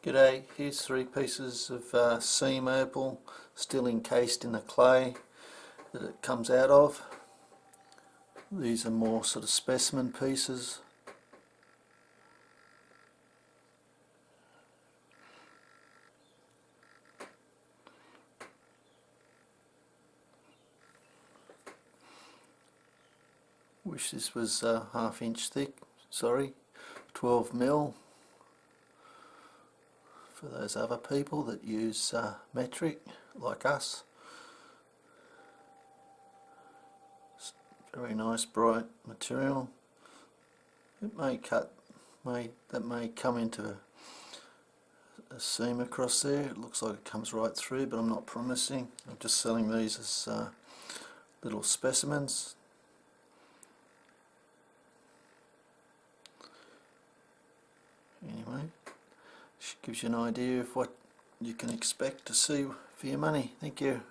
G'day, here's 3 pieces of seam opal still encased in the clay that it comes out of. These are more sort of specimen pieces. Wish this was ½ inch thick, sorry, 12mm. For those other people that use metric like us. It's very nice bright material. It may that may come into a seam across there. It looks like it comes right through, but I'm not promising. I'm just selling these as little specimens. Anyway, gives you an idea of what you can expect to see for your money. Thank you.